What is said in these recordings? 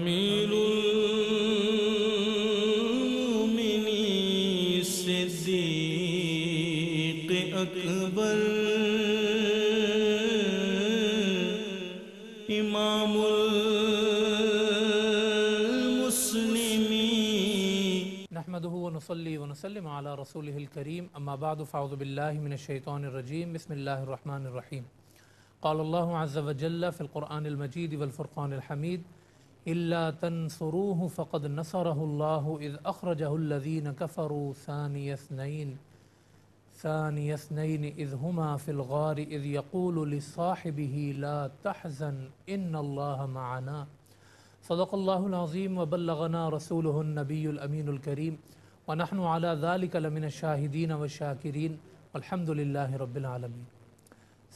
أمير المؤمنين الصديق أكبر إمام المسلمين نحمده ونصلي ونسلم على رسوله الكريم أما بعد فأعوذ بالله من الشيطان الرجيم بسم الله الرحمن الرحيم قال الله عز وجل في القرآن المجيد والفرقان الحميد إلا تنصروه فقد نصره الله إذ أخرجه الذين كفروا ثاني اثنين إذ هما في الغار إذ يقول لصاحبه لا تحزن إن الله معنا صدق الله العظيم وبلغنا رسوله النبي الأمين الكريم ونحن على ذلك لمن الشاهدين والشاكرين والحمد لله رب العالمين.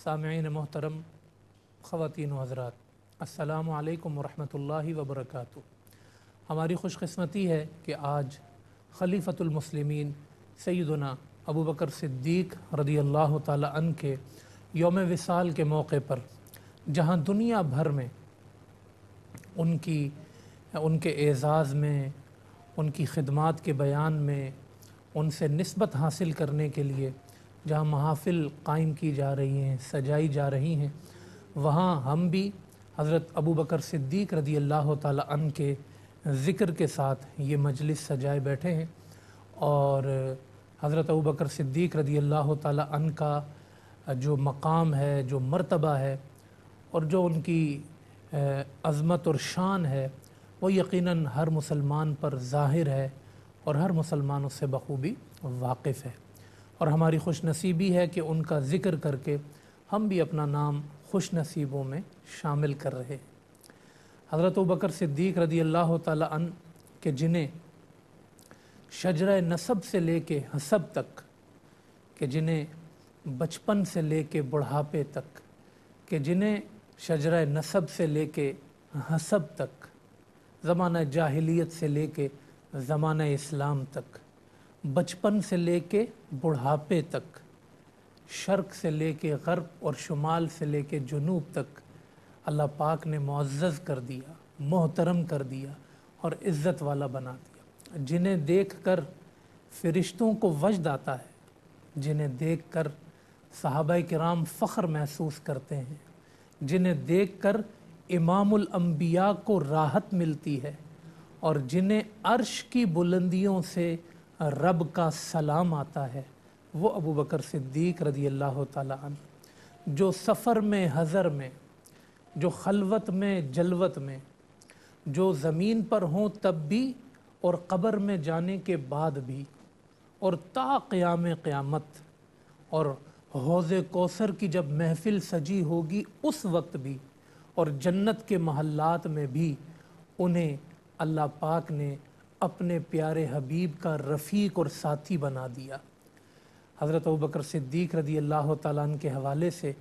سامعین محترم، خواتین و حضرات، السلام علیکم ورحمۃ اللہ وبرکاتہ۔ ہماری خوش قسمتی ہے کہ آج خلیفۃ المسلمین سیدنا ابو بکر صدیق رضی اللہ تعالی عنہ کے یوم وصال کے موقع پر جہاں دنیا بھر میں ان کے اعزاز میں، ان کی خدمات کے بیان میں، ان سے نسبت حاصل کرنے کے لیے جہاں محافل قائم کی جا رہی ہیں، سجائی جا رہی ہیں، وہاں ہم بھی حضرت ابو بکر صدیق رضی اللہ تعالی عنہ کے ذکر کے ساتھ یہ مجلس سجائے بیٹھے ہیں، اور حضرت ابو بکر صدیق رضی اللہ تعالی عنہ کا جو مقام ہے، جو مرتبہ ہے، اور جو ان کی عظمت اور شان ہے، وہ یقیناً ہر مسلمان پر ظاہر ہے اور ہر مسلمان اس سے بخوبی واقف ہے، اور ہماری خوش نصیبی ہے کہ ان کا ذکر کر کے ہم بھی اپنا نام خوش نصیبوں میں شامل کر رہے ہیں۔ حضرت ابوبکر صدیق رضی اللہ تعالی عنہ کہ جنہیں شجرہ نسب سے لے کے حسب تک، کہ جنہیں بچپن سے لے کے بڑھاپے تک، کہ جنہیں شجرہ نسب سے لے کے حسب تک، زمانہ جاہلیت سے لے کے زمانہ اسلام تک، بچپن سے لے کے بڑھاپے تک، شرق سے لے کے غرب اور شمال سے لے کے جنوب تک اللہ پاک نے معزز کر دیا، محترم کر دیا اور عزت والا بنا دیا، جنہیں دیکھ کر فرشتوں کو وجد آتا ہے، جنہیں دیکھ کر صحابہ کرام فخر محسوس کرتے ہیں، جنہیں دیکھ کر امام الانبیاء کو راحت ملتی ہے، اور جنہیں عرش کی بلندیوں سے رب کا سلام آتا ہے، وہ ابو بکر صدیق رضی اللہ تعالی عنہ، جو سفر میں، حضر میں، جو خلوت میں، جلوت میں، جو زمین پر ہوں تب بھی اور قبر میں جانے کے بعد بھی، اور تا قیام قیامت، اور حوض کوثر کی جب محفل سجی ہوگی اس وقت بھی، اور جنت کے محلات میں بھی انہیں اللہ پاک نے اپنے پیارے حبیب کا رفیق اور ساتھی بنا دیا۔ حضرت ابوبکر صدیق رضی اللہ تعالیٰ عنہ کے حوالے سے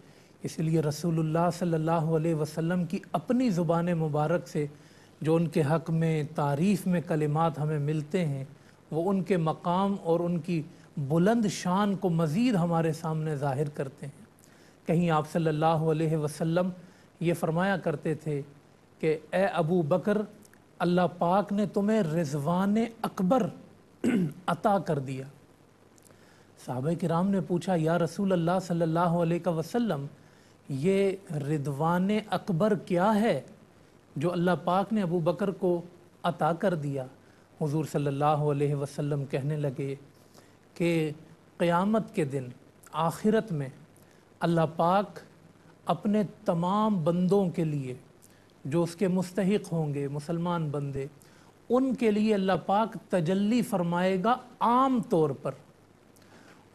اس لیے رسول اللہ صلی اللہ علیہ وسلم کی اپنی زبان مبارک سے جو ان کے حق میں تعریف میں کلمات ہمیں ملتے ہیں، وہ ان کے مقام اور ان کی بلند شان کو مزید ہمارے سامنے ظاہر کرتے ہیں۔ کہیں آپ صلی اللہ علیہ وسلم یہ فرمایا کرتے تھے کہ اے ابو بکر، اللہ پاک نے تمہیں رضوان اکبر عطا کر دیا۔ صحابہ کرام نے پوچھا یا رسول اللہ صلی اللہ علیہ وسلم، یہ رضوان اکبر کیا ہے جو اللہ پاک نے ابو بکر کو عطا کر دیا؟ حضور صلی اللہ علیہ وسلم کہنے لگے کہ قیامت کے دن، آخرت میں اللہ پاک اپنے تمام بندوں کے لیے جو اس کے مستحق ہوں گے، مسلمان بندے، ان کے لیے اللہ پاک تجلی فرمائے گا عام طور پر،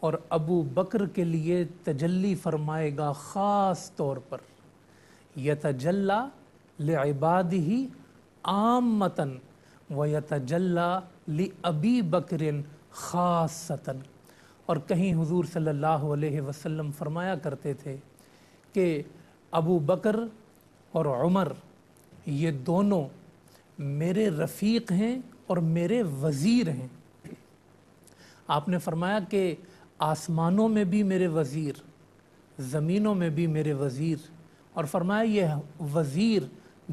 اور ابو بکر کے لیے تجلی فرمائے گا خاص طور پر۔ یتجلی لعبادہ عامۃً ویتجلی لابی بکر خاصۃً۔ اور کہیں حضور صلی اللہ علیہ وسلم فرمایا کرتے تھے کہ ابو بکر اور عمر یہ دونوں میرے رفیق ہیں اور میرے وزیر ہیں۔ آپ نے فرمایا کہ آسمانوں میں بھی میرے وزیر، زمینوں میں بھی میرے وزیر، اور فرمایا یہ وزیر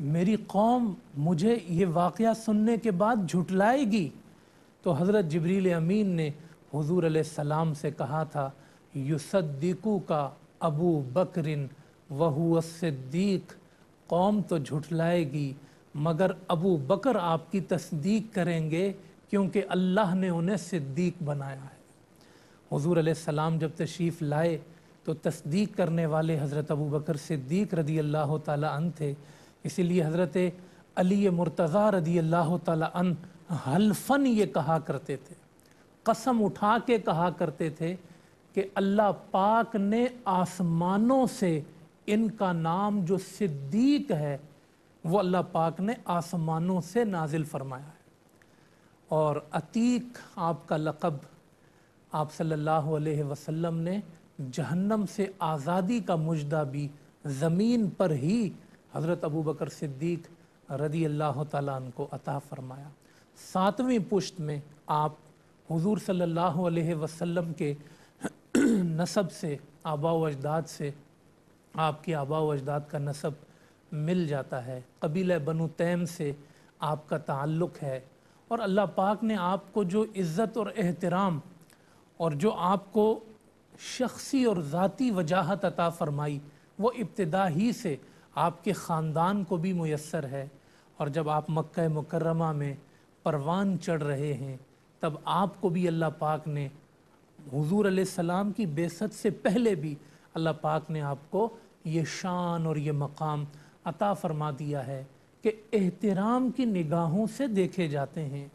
میری قوم مجھے یہ واقعہ سننے کے بعد جھٹلائے گی؟ تو حضرت جبریل امین نے حضور علیہ السلام سے کہا تھا یصدقو کا ابو بکر وہو الصدیق، قوم تو جھٹلائے گی مگر ابو بکر آپ کی تصدیق کریں گے کیونکہ اللہ نے انہیں صدیق بنایا ہے۔ حضور علیہ السلام جب تشریف لائے تو تصدیق کرنے والے حضرت ابو بکر صدیق رضی اللہ تعالی عنہ تھے، اسی لیے حضرت علی مرتضیٰ رضی اللہ تعالی عنہ حلفاً یہ کہا کرتے تھے، قسم اٹھا کے کہا کرتے تھے کہ اللہ پاک نے آسمانوں سے ان کا نام جو صدیق ہے وہ اللہ پاک نے آسمانوں سے نازل فرمایا ہے۔ اور عتیق آپ کا لقب آپ صلی اللہ علیہ وسلم نے جہنم سے آزادی کا مژدہ بھی زمین پر ہی حضرت ابو بکر صدیق رضی اللہ تعالیٰ عنہ کو عطا فرمایا۔ 7ویں پشت میں آپ حضور صلی اللہ علیہ وسلم کے نسب سے، آباء و اجداد سے، آپ کے آباء و اجداد کا نسب مل جاتا ہے، قبیلہ بنو تیم سے آپ کا تعلق ہے، اور اللہ پاک نے آپ کو جو عزت اور احترام اور جو آپ کو شخصی اور ذاتی وجاہت عطا فرمائی وہ ابتدا ہی سے آپ کے خاندان کو بھی میسر ہے۔ اور جب آپ مکہ مکرمہ میں پروان چڑھ رہے ہیں تب آپ کو بھی اللہ پاک نے حضور علیہ السلام کی بعثت سے پہلے بھی اللہ پاک نے آپ کو یہ شان اور یہ مقام عطا فرما دیا ہے کہ احترام کی نگاہوں سے دیکھے جاتے ہیں۔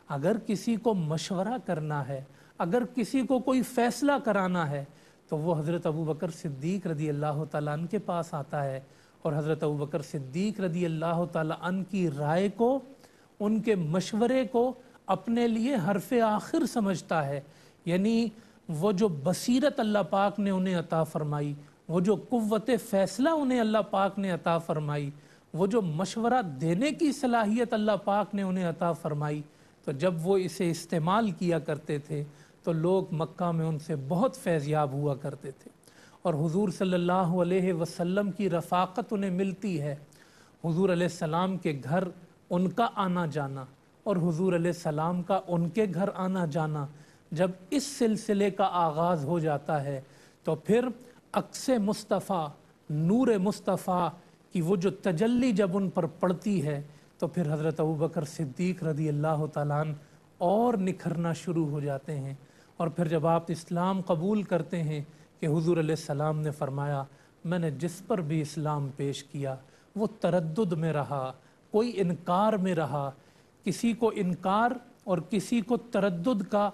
اگر کسی کو مشورہ کرنا ہے، اگر کسی کو کوئی فیصلہ کرانا ہے تو وہ حضرت ابو بکر صدیق رضی اللہ تعالیٰ عنہ کے پاس آتا ہے، اور حضرت ابو بکر صدیق رضی اللہ تعالیٰ عنہ کی رائے کو، ان کے مشورے کو اپنے لیے حرف آخر سمجھتا ہے۔ یعنی وہ جو بصیرت اللہ پاک نے انہیں عطا فرمائی، وہ جو قوت فیصلہ انہیں اللہ پاک نے عطا فرمائی، وہ جو مشورہ دینے کی صلاحیت اللہ پاک نے انہیں عطا فرمائی، تو جب وہ اسے استعمال کیا کرتے تھے تو لوگ مکہ میں ان سے بہت فیض یاب ہوا کرتے تھے، اور حضور صلی اللہ علیہ وسلم کی رفاقت انہیں ملتی ہے۔ حضور علیہ السلام کے گھر ان کا آنا جانا اور حضور علیہ السلام کا ان کے گھر آنا جانا جب اس سلسلے کا آغاز ہو جاتا ہے تو پھر عکس مصطفیٰ، نور مصطفیٰ کی وہ جو تجلی جب ان پر پڑتی ہے تو پھر حضرت ابو بکر صدیق رضی اللہ تعالیٰ عنہ اور نکھرنا شروع ہو جاتے ہیں۔ اور پھر جب آپ اسلام قبول کرتے ہیں کہ حضور علیہ السلام نے فرمایا میں نے جس پر بھی اسلام پیش کیا وہ تردد میں رہا، کوئی انکار میں رہا، کسی کو انکار اور کسی کو تردد کا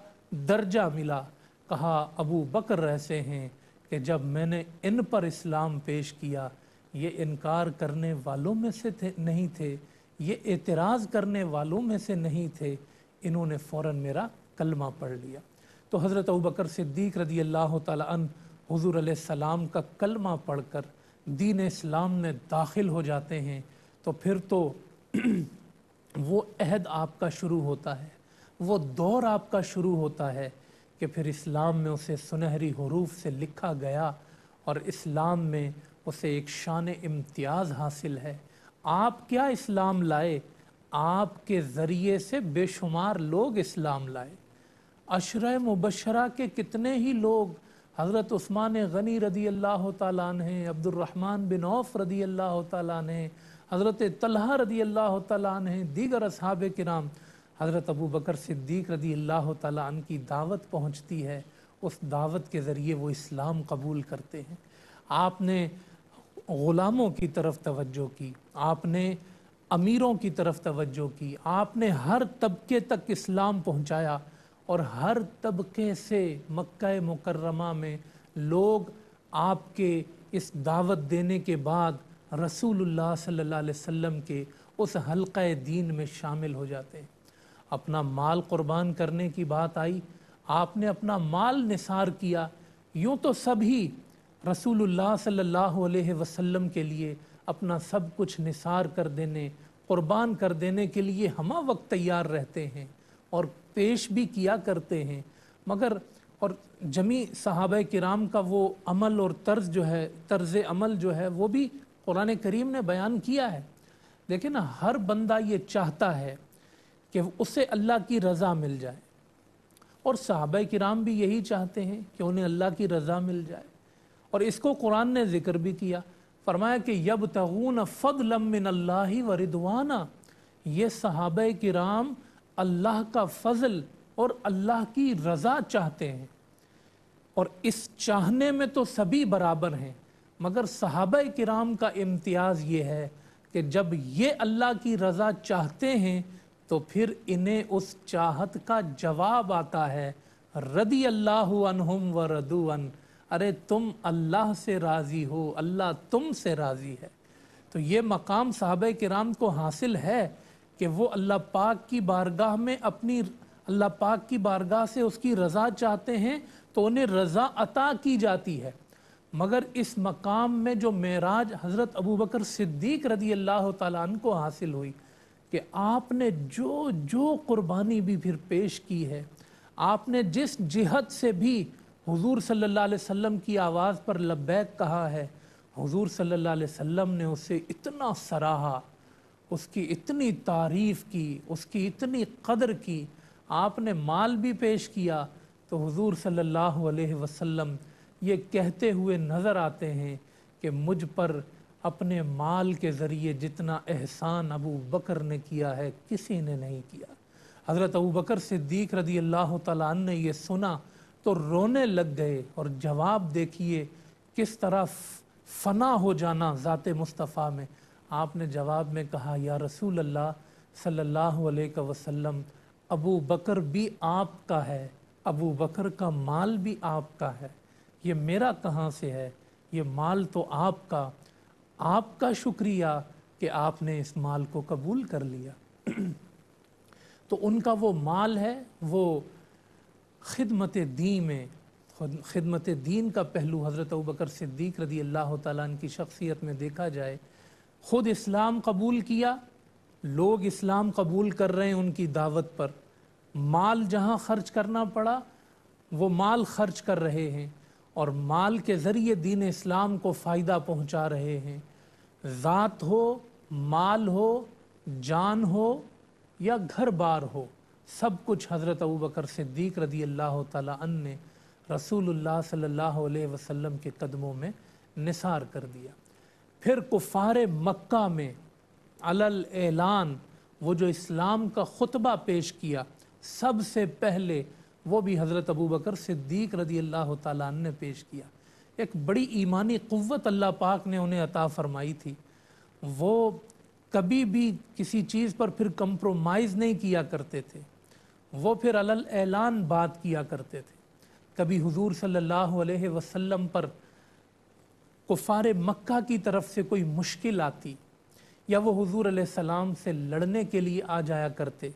درجہ ملا، کہا ابو بکر ایسے ہیں کہ جب میں نے ان پر اسلام پیش کیا یہ انکار کرنے والوں میں سے نہیں تھے، یہ اعتراض کرنے والوں میں سے نہیں تھے، انہوں نے فوراً میرا کلمہ پڑھ لیا۔ تو حضرت ابوبکر صدیق رضی اللہ تعالی عنہ حضور علیہ السلام کا کلمہ پڑھ کر دین اسلام میں داخل ہو جاتے ہیں، تو پھر تو وہ عہد آپ کا شروع ہوتا ہے، وہ دور آپ کا شروع ہوتا ہے کہ پھر اسلام میں اسے سنہری حروف سے لکھا گیا اور اسلام میں اسے ایک شان امتیاز حاصل ہے۔ آپ کیا اسلام لائے، آپ کے ذریعے سے بے شمار لوگ اسلام لائے۔ عشرہ مبشرہ کے کتنے ہی لوگ، حضرت عثمان غنی رضی اللہ تعالیٰ عنہ، عبد الرحمن بن عوف رضی اللہ تعالیٰ عنہ، حضرت طلحہ رضی اللہ تعالیٰ عنہ، دیگر اصحاب کرام، حضرت ابو بکر صدیق رضی اللہ تعالیٰ عنہ کی دعوت پہنچتی ہے، اس دعوت کے ذریعے وہ اسلام قبول کرتے ہیں۔ آپ نے غلاموں کی طرف توجہ کی، آپ نے امیروں کی طرف توجہ کی، آپ نے ہر طبقے تک اسلام پہنچایا، اور ہر طبقے سے مکہ مکرمہ میں لوگ آپ کے اس دعوت دینے کے بعد رسول اللہ صلی اللہ علیہ وسلم کے اس حلقہ دین میں شامل ہو جاتے ہیں۔ اپنا مال قربان کرنے کی بات آئی، آپ نے اپنا مال نثار کیا۔ یوں تو سبھی رسول اللہ صلی اللہ علیہ وسلم کے لیے اپنا سب کچھ نثار کر دینے، قربان کر دینے کے لیے ہمہ وقت تیار رہتے ہیں اور پیش بھی کیا کرتے ہیں، مگر اور جمیع صحابہ کرام کا وہ عمل اور طرز عمل جو ہے وہ بھی قرآن کریم نے بیان کیا ہے، دیکھیں نا، ہر بندہ یہ چاہتا ہے کہ اسے اللہ کی رضا مل جائے، اور صحابہ کرام بھی یہی چاہتے ہیں کہ انہیں اللہ کی رضا مل جائے، اور اس کو قرآن نے ذکر بھی کیا، فرمایا کہ یبتغون فضلا من اللہ ورضوانا، یہ صحابہ کرام اللہ کا فضل اور اللہ کی رضا چاہتے ہیں، اور اس چاہنے میں تو سبھی برابر ہیں، مگر صحابہ کرام کا امتیاز یہ ہے کہ جب یہ اللہ کی رضا چاہتے ہیں تو پھر انہیں اس چاہت کا جواب آتا ہے، رضی اللہ عنہم ورضوا عنہ، ارے تم اللہ سے راضی ہو، اللہ تم سے راضی ہے۔ تو یہ مقام صحابہ کرام کو حاصل ہے کہ وہ اللہ پاک کی بارگاہ میں اللہ پاک کی بارگاہ سے اس کی رضا چاہتے ہیں تو انہیں رضا عطا کی جاتی ہے، مگر اس مقام میں جو معراج حضرت ابوبکر صدیق رضی اللہ تعالیٰ عنہ کو حاصل ہوئی کہ آپ نے جو قربانی بھی پھر پیش کی ہے، آپ نے جس جہت سے بھی حضور صلی اللہ علیہ وسلم کی آواز پر لبیک کہا ہے، حضور صلی اللہ علیہ وسلم نے اسے اتنا سراہا، اس کی اتنی تعریف کی، اس کی اتنی قدر کی، آپ نے مال بھی پیش کیا تو حضور صلی اللہ علیہ وسلم یہ کہتے ہوئے نظر آتے ہیں کہ مجھ پر اپنے مال کے ذریعے جتنا احسان ابو بکر نے کیا ہے کسی نے نہیں کیا۔ حضرت ابو بکر صدیق رضی اللہ تعالیٰ عنہ نے یہ سنا تو رونے لگ گئے، اور جواب دیکھیے کس طرح فنا ہو جانا ذات مصطفیٰ میں۔ آپ نے جواب میں کہا، یا رسول اللہ صلی اللہ علیہ وسلم، ابو بکر بھی آپ کا ہے، ابو بکر کا مال بھی آپ کا ہے، یہ میرا کہاں سے ہے، یہ مال تو آپ کا شکریہ کہ آپ نے اس مال کو قبول کر لیا۔ تو ان کا وہ مال ہے، وہ خدمت دین میں، خدمت دین کا پہلو حضرت ابوبکر صدیق رضی اللہ تعالیٰ عنہ کی شخصیت میں دیکھا جائے۔ خود اسلام قبول کیا، لوگ اسلام قبول کر رہے ہیں ان کی دعوت پر، مال جہاں خرچ کرنا پڑا وہ مال خرچ کر رہے ہیں، اور مال کے ذریعے دین اسلام کو فائدہ پہنچا رہے ہیں۔ ذات ہو، مال ہو، جان ہو یا گھر بار ہو، سب کچھ حضرت ابوبکر صدیق رضی اللہ تعالیٰ عنہ نے رسول اللہ صلی اللہ علیہ وسلم کے قدموں میں نثار کر دیا۔ پھر کفار مکہ میں علل اعلان وہ جو اسلام کا خطبہ پیش کیا، سب سے پہلے وہ بھی حضرت ابوبکر صدیق رضی اللہ تعالیٰ عنہ نے پیش کیا۔ ایک بڑی ایمانی قوت اللہ پاک نے انہیں عطا فرمائی تھی، وہ کبھی بھی کسی چیز پر پھر کمپرومائز نہیں کیا کرتے تھے، وہ پھر علل اعلان بات کیا کرتے تھے۔ کبھی حضور صلی اللہ علیہ وسلم پر کفار مکہ کی طرف سے کوئی مشکل آتی یا وہ حضور علیہ السلام سے لڑنے کے لیے آ جایا کرتے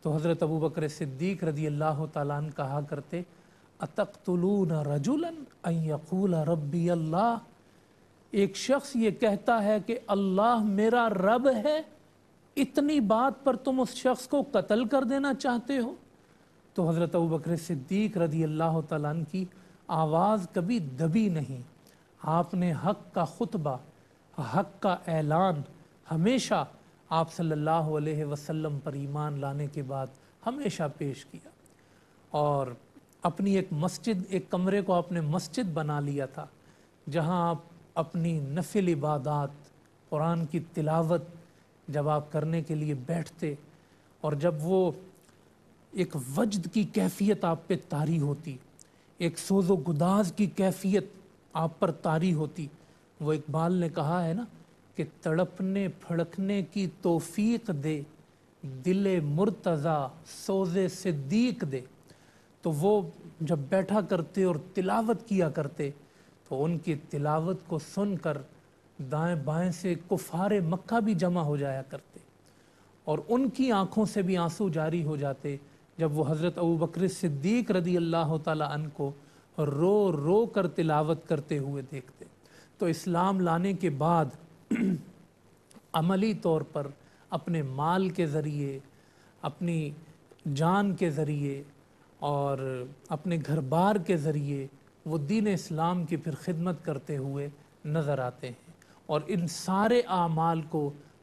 تو حضرت ابوبکر صدیق رضی اللہ تعالیٰ عنہ کہا کرتے، اتقتلون رجلا ان یقول ربی اللہ، ایک شخص یہ کہتا ہے کہ اللہ میرا رب ہے، اتنی بات پر تم اس شخص کو قتل کر دینا چاہتے ہو؟ تو حضرت ابوبکر صدیق رضی اللہ تعالیٰ عنہ کی آواز کبھی دبی نہیں، آپ نے حق کا خطبہ، حق کا اعلان ہمیشہ آپ صلی اللہ علیہ وسلم پر ایمان لانے کے بعد ہمیشہ پیش کیا، اور اپنی ایک کمرے کو آپ نے مسجد بنا لیا تھا جہاں آپ اپنی نفل عبادات، قرآن کی تلاوت جب آپ کرنے کے لیے بیٹھتے، اور جب وہ ایک وجد کی کیفیت آپ پہ طاری ہوتی، ایک سوز و گداز کی کیفیت آپ پر طاری ہوتی، وہ اقبال نے کہا ہے نا کہ تڑپنے پھڑکنے کی توفیق دے، دل مرتضیٰ سوز صدیق دے۔ تو وہ جب بیٹھا کرتے اور تلاوت کیا کرتے تو ان کی تلاوت کو سن کر دائیں بائیں سے کفار مکہ بھی جمع ہو جایا کرتے، اور ان کی آنکھوں سے بھی آنسو جاری ہو جاتے جب وہ حضرت ابوبکر صدیق رضی اللہ تعالیٰ عنہ کو رو رو کر تلاوت کرتے ہوئے دیکھتے۔ تو اسلام لانے کے بعد عملی طور پر اپنے مال کے ذریعے، اپنی جان کے ذریعے اور اپنے گھر بار کے ذریعے وہ دین اسلام کی پھر خدمت کرتے ہوئے نظر آتے ہیں، اور ان سارے اعمال کو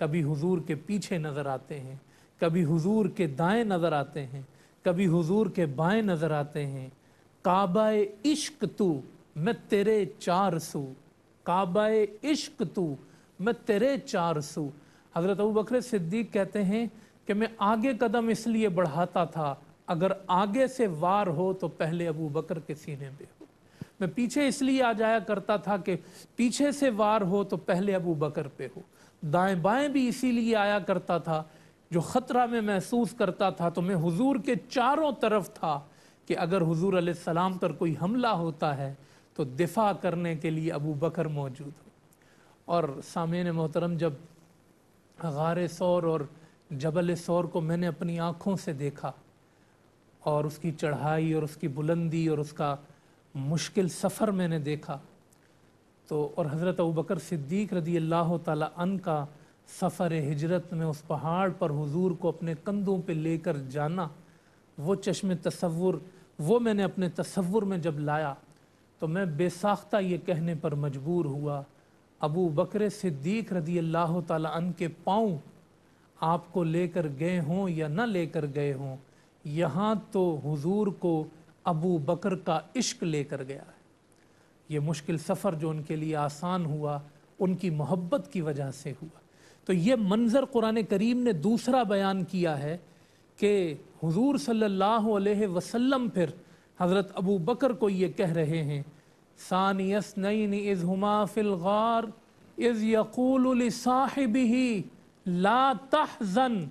کبھی حضور کے پیچھے نظر آتے ہیں، کبھی حضور کے دائیں نظر آتے ہیں، کبھی حضور کے بائیں نظر آتے ہیں۔ کعبہ عشق تو میں تیرے چار سو، کعبہ عشق تو میں تیرے چار سو۔ حضرت ابوبکر صدیق کہتے ہیں کہ میں آگے قدم اس لیے بڑھاتا تھا، اگر آگے سے وار ہو تو پہلے ابوبکر کے سینے پہ ہو۔ میں پیچھے اس لیے آ جایا کرتا تھا کہ پیچھے سے وار ہو تو پہلے ابوبکر پہ ہو۔ دائیں بائیں بھی اسی لیے آیا کرتا تھا، جو خطرہ میں محسوس کرتا تھا تو میں حضور کے چاروں طرف تھا کہ اگر حضور علیہ السلام پر کوئی حملہ ہوتا ہے تو دفاع کرنے کے لیے ابوبکر موجود ہو۔ اور سامعین محترم، جب غار ثور اور جبل ثور کو میں نے اپنی آنکھوں سے دیکھا اور اس کی چڑھائی اور اس کی بلندی اور اس کا مشکل سفر میں نے دیکھا تو، اور حضرت ابوبکر صدیق رضی اللہ تعالیٰ عنہ کا سفر ہجرت میں اس پہاڑ پر حضور کو اپنے کندھوں پہ لے کر جانا، وہ چشم تصور، وہ میں نے اپنے تصور میں جب لایا تو میں بے ساختہ یہ کہنے پر مجبور ہوا، ابوبکر صدیق رضی اللہ تعالیٰ عنہ کے پاؤں آپ کو لے کر گئے ہوں یا نہ لے کر گئے ہوں، یہاں تو حضور کو ابوبکر کا عشق لے کر گیا ہے۔ یہ مشکل سفر جو ان کے لیے آسان ہوا، ان کی محبت کی وجہ سے ہوا۔ تو یہ منظر قرآن کریم نے دوسرا بیان کیا ہے کہ حضور صلی اللہ علیہ وسلم پھر حضرت ابوبکر کو یہ کہہ رہے ہیں، ثانی اثنین اذ ہما فی الغار اذ یقول لصاحبہ لا تحزن۔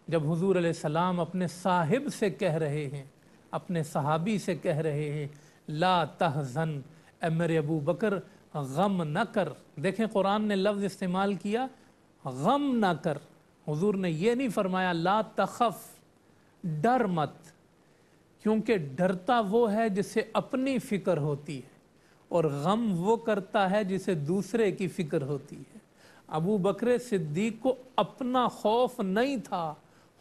جب حضور علیہ السلام اپنے صاحب سے کہہ رہے ہیں، اپنے صحابی سے کہہ رہے ہیں لا تحزن، اے میرے ابو بکر غم نہ کر۔ دیکھیں قرآن نے لفظ استعمال کیا غم نہ کر، حضور نے یہ نہیں فرمایا لا تخف، ڈر مت، کیونکہ ڈرتا وہ ہے جسے اپنی فکر ہوتی ہے اور غم وہ کرتا ہے جسے دوسرے کی فکر ہوتی ہے۔ ابو بکر صدیق کو اپنا خوف نہیں تھا،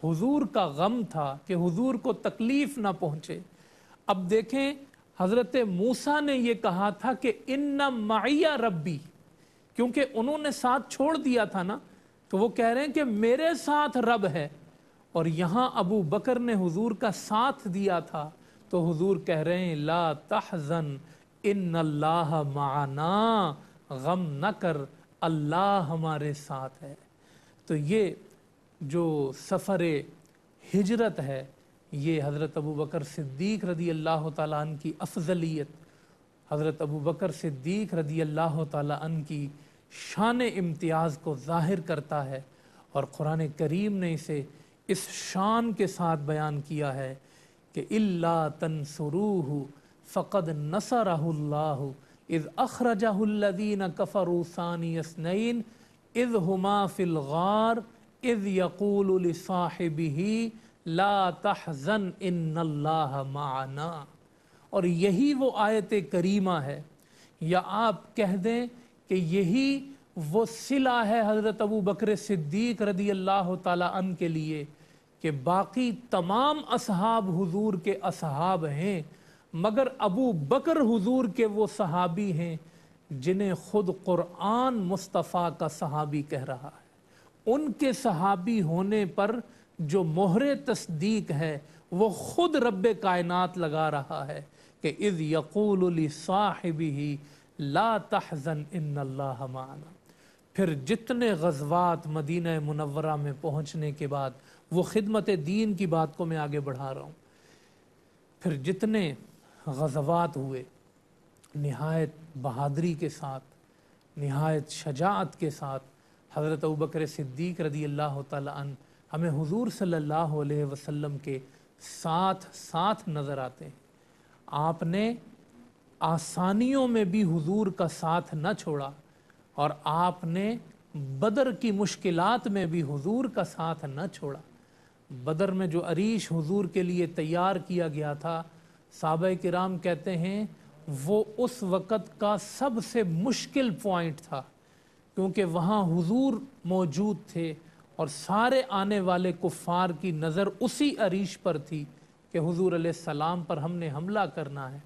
حضور کا غم تھا کہ حضور کو تکلیف نہ پہنچے۔ اب دیکھیں حضرت موسیٰ نے یہ کہا تھا کہ ان معی ربی، کیونکہ انہوں نے ساتھ چھوڑ دیا تھا نا، تو وہ کہہ رہے ہیں کہ میرے ساتھ رب ہے، اور یہاں ابو بکر نے حضور کا ساتھ دیا تھا تو حضور کہہ رہے ہیں لا تحزن ان اللہ معنا، غم نہ کر، اللہ ہمارے ساتھ ہے۔ تو یہ جو سفر ہجرت ہے، یہ حضرت ابوبکر صدیق رضی اللہ تعالیٰ عنہ کی افضلیت، حضرت ابوبکر صدیق رضی اللہ تعالیٰ عنہ کی شان امتیاز کو ظاہر کرتا ہے، اور قرآن کریم نے اسے اس شان کے ساتھ بیان کیا ہے کہ اِلَّا تَنْصُرُوهُ فَقَدْ نَصَرَهُ اللَّهُ اِذْ أَخْرَجَهُ الَّذِينَ كَفَرُوا ثَانِيَ اثْنَيْنِ اِذْ هُمَا فِي الْغَارِ اِذْ يَقُولُ لِصَاحِبِهِ لَا تَحْزَنْ إِنَّ اللَّهَ مَعَنَا۔ اور یہی وہ آیت کریمہ ہے، یا آپ کہہ دیں کہ یہی وہ صلہ ہے حضرت ابو بکر صدیق رضی اللہ تعالیٰ عنہ کے لیے کہ باقی تمام اصحاب حضور کے اصحاب ہیں، مگر ابو بکر حضور کے وہ صحابی ہیں جنہیں خود قرآن مصطفیٰ کا صحابی کہہ رہا ہے۔ ان کے صحابی ہونے پر جو مہر تصدیق ہے وہ خود رب کائنات لگا رہا ہے کہ اذ یقول لصاحبہ لا تحزن ان اللہ معنا۔ پھر جتنے غزوات مدینہ منورہ میں پہنچنے کے بعد، وہ خدمت دین کی بات کو میں آگے بڑھا رہا ہوں، پھر جتنے غزوات ہوئے نہایت بہادری کے ساتھ، نہایت شجاعت کے ساتھ حضرت ابوبکر صدیق رضی اللہ تعالیٰ عنہ ہمیں حضور صلی اللہ علیہ وسلم کے ساتھ نظر آتے ہیں۔ آپ نے آسانیوں میں بھی حضور کا ساتھ نہ چھوڑا، اور آپ نے بدر کی مشکلات میں بھی حضور کا ساتھ نہ چھوڑا۔ بدر میں جو عریش حضور کے لیے تیار کیا گیا تھا، صحابہ کرام کہتے ہیں وہ اس وقت کا سب سے مشکل پوائنٹ تھا، کیونکہ وہاں حضور موجود تھے اور سارے آنے والے کفار کی نظر اسی عریش پر تھی کہ حضور علیہ السلام پر ہم نے حملہ کرنا ہے۔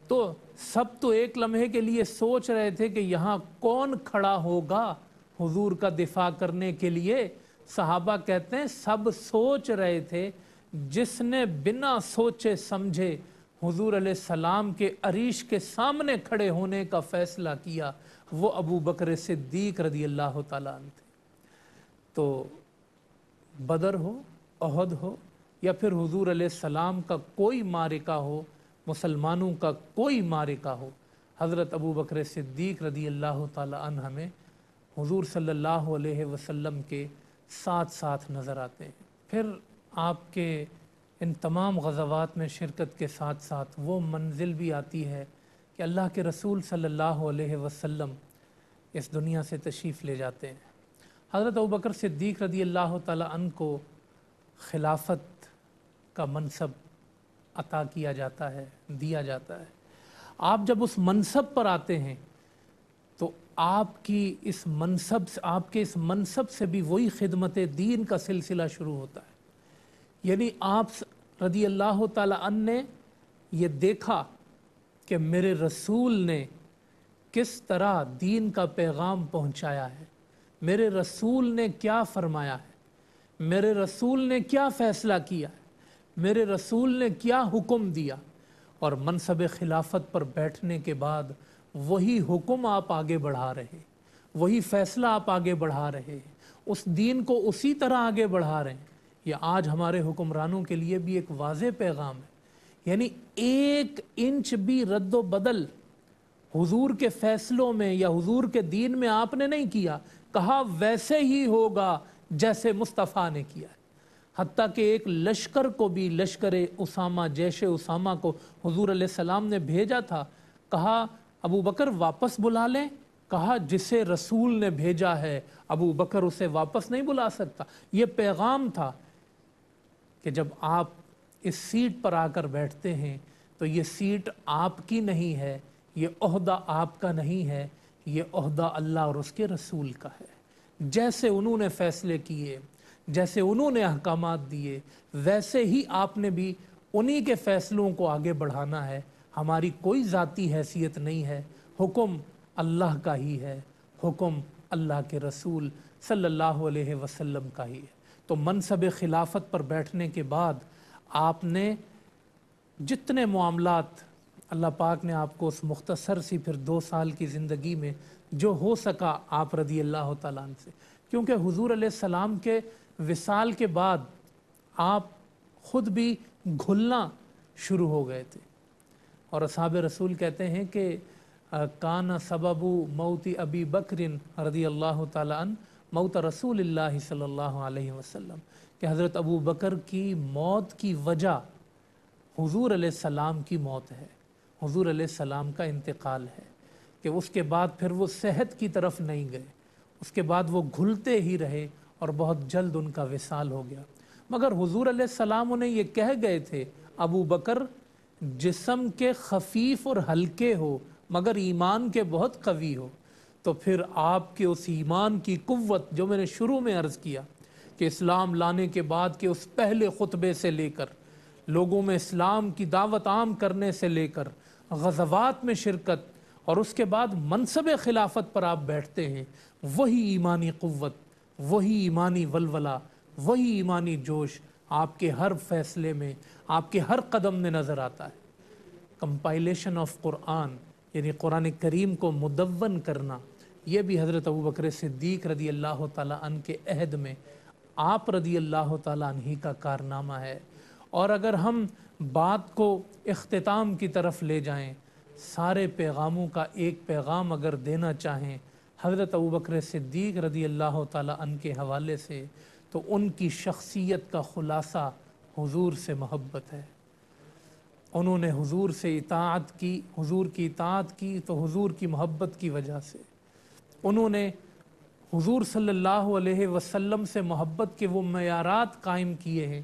تو سب تو ایک لمحے کے لیے سوچ رہے تھے کہ یہاں کون کھڑا ہوگا حضور کا دفاع کرنے کے لیے صحابہ کہتے ہیں سب سوچ رہے تھے جس نے بنا سوچے سمجھے حضور علیہ السلام کے عریش کے سامنے کھڑے ہونے کا فیصلہ کیا وہ ابو بکر صدیق رضی اللہ تعالیٰ عنہ تھے۔ تو بدر ہو، احد ہو، یا پھر حضور علیہ السلام کا کوئی معرکہ ہو، مسلمانوں کا کوئی معرکہ ہو، حضرت ابو بکر صدیق رضی اللہ تعالیٰ عنہ ہمیں حضور صلی اللہ علیہ وسلم کے ساتھ ساتھ نظر آتے ہیں۔ پھر آپ کے ان تمام غزوات میں شرکت کے ساتھ ساتھ وہ منزل بھی آتی ہے کہ اللہ کے رسول صلی اللہ علیہ وسلم اس دنیا سے تشریف لے جاتے ہیں۔ حضرت ابوبکر صدیق رضی اللہ تعالیٰ عنہ کو خلافت کا منصب عطا کیا جاتا ہے، دیا جاتا ہے۔ آپ جب اس منصب پر آتے ہیں تو آپ کے اس منصب سے بھی وہی خدمت دین کا سلسلہ شروع ہوتا ہے۔ یعنی آپ رضی اللہ تعالیٰ عنہ نے یہ دیکھا کہ میرے رسول نے کس طرح دین کا پیغام پہنچایا ہے، میرے رسول نے کیا فرمایا ہے، میرے رسول نے کیا فیصلہ کیا ہے، میرے رسول نے کیا حکم دیا، اور منصب خلافت پر بیٹھنے کے بعد وہی حکم آپ آگے بڑھا رہے، وہی فیصلہ آپ آگے بڑھا رہے، اس دین کو اسی طرح آگے بڑھا رہے ہیں۔ یہ آج ہمارے حکمرانوں کے لیے بھی ایک واضح پیغام ہے، یعنی ایک انچ بھی رد و بدل حضور کے فیصلوں میں یا حضور کے دین میں آپ نے نہیں کیا، کہا ویسے ہی ہوگا جیسے مصطفیٰ نے کیا ہے۔ حتیٰ کہ ایک لشکر کو بھی، لشکر اسامہ، جیش اسامہ کو حضور علیہ السلام نے بھیجا تھا، کہا ابو بکر واپس بلا لیں، کہا جسے رسول نے بھیجا ہے ابو بکر اسے واپس نہیں بلا سکتا۔ یہ پیغام تھا کہ جب آپ اس سیٹ پر آ کر بیٹھتے ہیں تو یہ سیٹ آپ کی نہیں ہے، یہ عہدہ آپ کا نہیں ہے، یہ عہدہ اللہ اور اس کے رسول کا ہے۔ جیسے انہوں نے فیصلے کیے، جیسے انہوں نے احکامات دیے، ویسے ہی آپ نے بھی انہی کے فیصلوں کو آگے بڑھانا ہے۔ ہماری کوئی ذاتی حیثیت نہیں ہے، حکم اللہ کا ہی ہے، حکم اللہ کے رسول صلی اللہ علیہ وسلم کا ہی ہے۔ تو منصب خلافت پر بیٹھنے کے بعد آپ نے جتنے معاملات، اللہ پاک نے آپ کو اس مختصر سی پھر 2 سال کی زندگی میں جو ہو سکا آپ رضی اللہ تعالیٰ عنہ سے، کیونکہ حضور علیہ السلام کے وصال کے بعد آپ خود بھی گھلنا شروع ہو گئے تھے، اور اصحاب رسول کہتے ہیں کہ کان سبب موت ابی بکر رضی اللہ تعالیٰ عنہ موت رسول اللہ صلی اللہ علیہ وسلم، کہ حضرت ابو بکر کی موت کی وجہ حضور علیہ السلام کی موت ہے، حضور علیہ السلام کا انتقال ہے، کہ اس کے بعد پھر وہ صحت کی طرف نہیں گئے، اس کے بعد وہ گھلتے ہی رہے اور بہت جلد ان کا وصال ہو گیا۔ مگر حضور علیہ السلام انہیں یہ کہہ گئے تھے، ابو بکر جسم کے خفیف اور ہلکے ہو مگر ایمان کے بہت قوی ہو۔ تو پھر آپ کے اس ایمان کی قوت جو میں نے شروع میں عرض کیا کہ اسلام لانے کے بعد کے اس پہلے خطبے سے لے کر لوگوں میں اسلام کی دعوت عام کرنے سے لے کر غزوات میں شرکت اور اس کے بعد منصب خلافت پر آپ بیٹھتے ہیں، وہی ایمانی قوت، وہی ایمانی ولولہ، وہی ایمانی جوش آپ کے ہر فیصلے میں، آپ کے ہر قدم میں نظر آتا ہے۔ کمپائلیشن آف قرآن، یعنی قرآن کریم کو مدون کرنا، یہ بھی حضرت ابوبکر صدیق رضی اللہ تعالیٰ عنہ کے عہد میں آپ رضی اللہ تعالیٰ عنہ کا کارنامہ ہے۔ اور اگر ہم بات کو اختتام کی طرف لے جائیں، سارے پیغاموں کا ایک پیغام اگر دینا چاہیں حضرت ابوبکر صدیق رضی اللہ تعالیٰ عنہ کے حوالے سے، تو ان کی شخصیت کا خلاصہ حضور سے محبت ہے۔ انہوں نے حضور سے اطاعت کی، حضور کی اطاعت کی تو حضور کی محبت کی وجہ سے، انہوں نے حضور صلی اللہ علیہ وسلم سے محبت کے وہ معیارات قائم کیے ہیں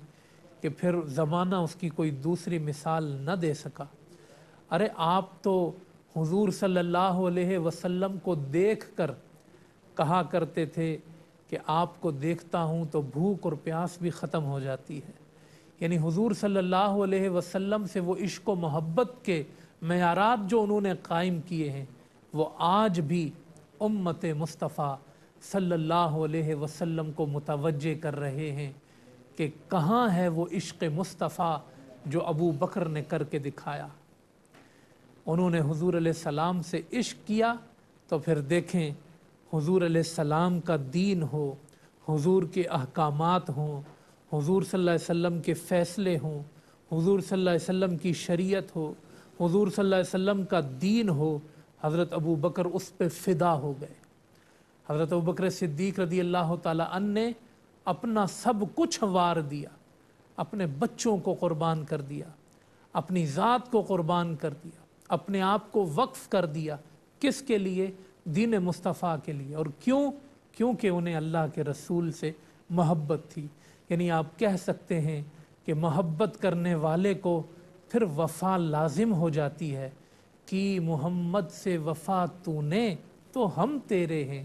کہ پھر زمانہ اس کی کوئی دوسری مثال نہ دے سکا۔ ارے آپ تو حضور صلی اللہ علیہ وسلم کو دیکھ کر کہا کرتے تھے کہ آپ کو دیکھتا ہوں تو بھوک اور پیاس بھی ختم ہو جاتی ہے۔ یعنی حضور صلی اللہ علیہ وسلم سے وہ عشق و محبت کے معیارات جو انہوں نے قائم کیے ہیں، وہ آج بھی امت مصطفیٰ صلی اللہ علیہ وسلم کو متوجہ کر رہے ہیں کہ کہاں ہے وہ عشق مصطفیٰ جو ابو بکر نے کر کے دکھایا۔ انہوں نے حضور علیہ السلام سے عشق کیا تو پھر دیکھیں حضور علیہ السلام کا دین ہو، حضور کے احکامات ہوں، حضور صلی اللہ علیہ وسلم کے فیصلے ہوں، حضور صلی اللہ علیہ وسلم کی شریعت ہو، حضور صلی اللہ علیہ وسلم کا دین ہو، حضرت ابو بکر اس پہ فدا ہو گئے۔ حضرت ابو بکر صدیق رضی اللہ تعالیٰ عنہ نے اپنا سب کچھ وار دیا، اپنے بچوں کو قربان کر دیا، اپنی ذات کو قربان کر دیا، اپنے آپ کو وقف کر دیا۔ کس کے لیے؟ دین مصطفیٰ کے لیے۔ اور کیونکہ انہیں اللہ کے رسول سے محبت تھی۔ یعنی آپ کہہ سکتے ہیں کہ محبت کرنے والے کو پھر وفا لازم ہو جاتی ہے کہ محمد سے وفا تو نے تو ہم تیرے ہیں،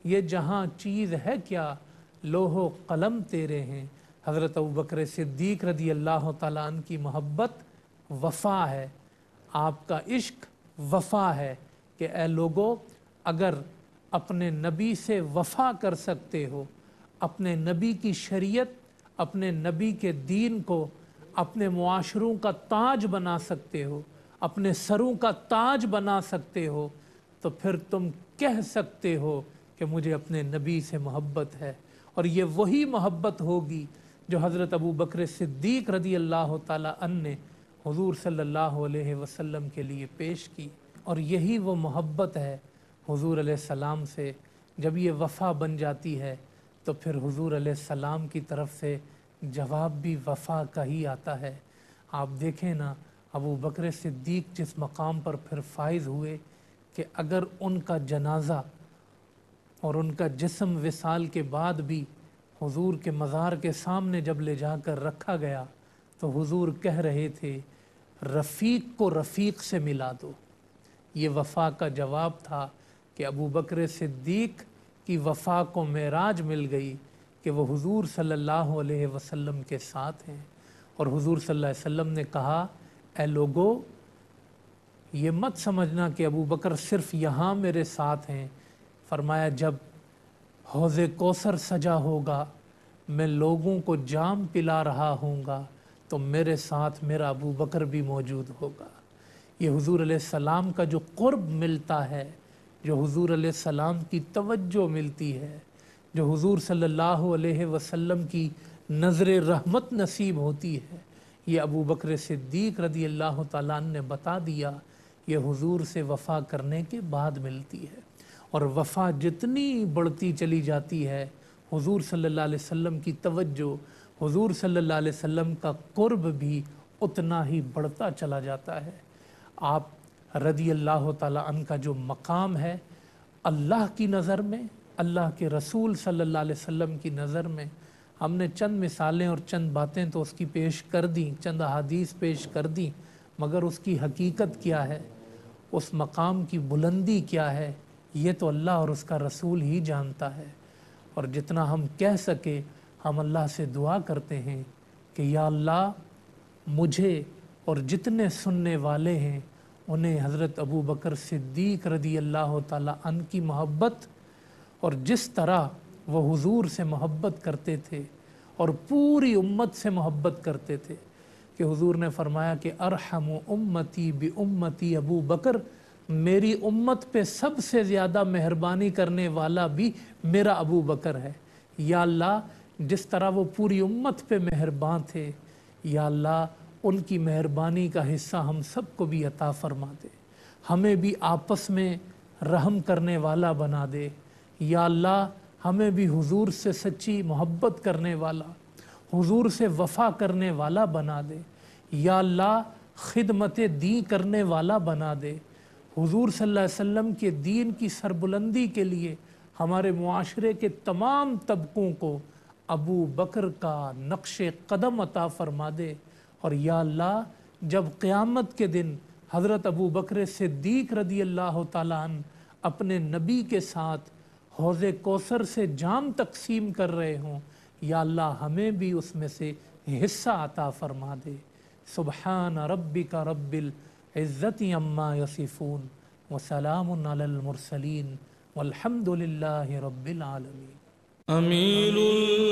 یہ جہاں چیز ہے کیا لوح و قلم تیرے ہیں۔ حضرت ابوبکر صدیق رضی اللہ تعالیٰ عنہ کی محبت وفا ہے، آپ کا عشق وفا ہے کہ اے لوگو اگر اپنے نبی سے وفا کر سکتے ہو، اپنے نبی کی شریعت، اپنے نبی کے دین کو اپنے معاشروں کا تاج بنا سکتے ہو، اپنے سروں کا تاج بنا سکتے ہو، تو پھر تم کہہ سکتے ہو کہ مجھے اپنے نبی سے محبت ہے۔ اور یہ وہی محبت ہوگی جو حضرت ابو بکر صدیق رضی اللہ تعالیٰ عنہ نے حضور صلی اللہ علیہ وسلم کے لیے پیش کی۔ اور یہی وہ محبت ہے حضور علیہ السلام سے۔ جب یہ وفا بن جاتی ہے تو پھر حضور علیہ السلام کی طرف سے جواب بھی وفا کا ہی آتا ہے۔ آپ دیکھیں نا ابو بکر صدیق جس مقام پر پھر فائز ہوئے کہ اگر ان کا جنازہ اور ان کا جسم وصال کے بعد بھی حضور کے مزار کے سامنے جب لے جا کر رکھا گیا تو حضور کہہ رہے تھے رفیق کو رفیق سے ملا دو۔ یہ وفا کا جواب تھا کہ ابو بکر صدیق کی وفا کو معراج مل گئی کہ وہ حضور صلی اللہ علیہ وسلم کے ساتھ ہیں۔ اور حضور صلی اللہ علیہ وسلم نے کہا اے لوگو یہ مت سمجھنا کہ ابو بکر صرف یہاں میرے ساتھ ہیں، فرمایا جب حوض کوثر سجا ہوگا، میں لوگوں کو جام پلا رہا ہوں گا تو میرے ساتھ میرا ابو بکر بھی موجود ہوگا۔ یہ حضور علیہ السلام کا جو قرب ملتا ہے، جو حضور علیہ السلام کی توجہ ملتی ہے، جو حضور صلی اللہ علیہ وسلم کی نظر رحمت نصیب ہوتی ہے، یہ ابو بکر صدیق رضی اللہ تعالیٰ عنہ نے بتا دیا، یہ حضور سے وفا کرنے کے بعد ملتی ہے۔ اور وفا جتنی بڑھتی چلی جاتی ہے، حضور صلی اللہ علیہ وسلم کی توجہ، حضور صلی اللہ علیہ وسلم کا قرب بھی اتنا ہی بڑھتا چلا جاتا ہے۔ آپ رضی اللہ تعالیٰ عنہ کا جو مقام ہے اللہ کی نظر میں، اللہ کے رسول صلی اللہ علیہ وسلم کی نظر میں، ہم نے چند مثالیں اور چند باتیں تو اس کی پیش کر دیں، چند احادیث پیش کر دیں، مگر اس کی حقیقت کیا ہے، اس مقام کی بلندی کیا ہے، یہ تو اللہ اور اس کا رسول ہی جانتا ہے۔ اور جتنا ہم کہہ سکے ہم اللہ سے دعا کرتے ہیں کہ یا اللہ مجھے اور جتنے سننے والے ہیں انہیں حضرت ابو بکر صدیق رضی اللہ تعالیٰ عنہ کی محبت، اور جس طرح وہ حضور سے محبت کرتے تھے اور پوری امت سے محبت کرتے تھے کہ حضور نے فرمایا کہ ارحم امتی بامتی ابو بکر، میری امت پہ سب سے زیادہ مہربانی کرنے والا بھی میرا ابو بکر ہے۔ یا اللہ جس طرح وہ پوری امت پہ مہربان تھے، یا اللہ ان کی مہربانی کا حصہ ہم سب کو بھی عطا فرما دے، ہمیں بھی آپس میں رحم کرنے والا بنا دے۔ یا اللہ ہمیں بھی حضور سے سچی محبت کرنے والا، حضور سے وفا کرنے والا بنا دے۔ یا اللہ خدمت دین کرنے والا بنا دے۔ حضور صلی اللہ علیہ وسلم کے دین کی سربلندی کے لیے ہمارے معاشرے کے تمام طبقوں کو ابو بکر کا نقش قدم عطا فرما دے۔ اور یا اللہ جب قیامت کے دن حضرت ابو بکر صدیق رضی اللہ تعالیٰ عنہ اپنے نبی کے ساتھ حوض کوثر سے جام تقسیم کر رہے ہوں، یا اللہ ہمیں بھی اس میں سے حصہ عطا فرما دے۔ سبحان ربک رب العزت عما یصفون وسلام علی المرسلین والحمد للہ رب العالمین۔ امیر المومنین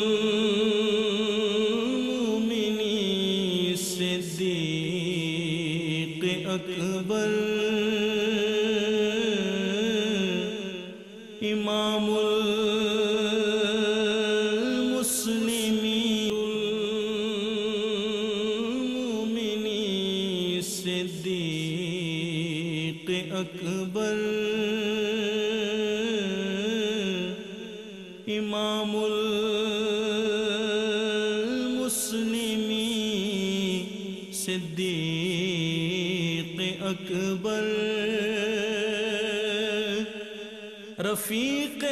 صدیق اکبر، امام المسلمین، المومنین صدیق اکبر، امام المسلمین صدیق اکبر، رفیق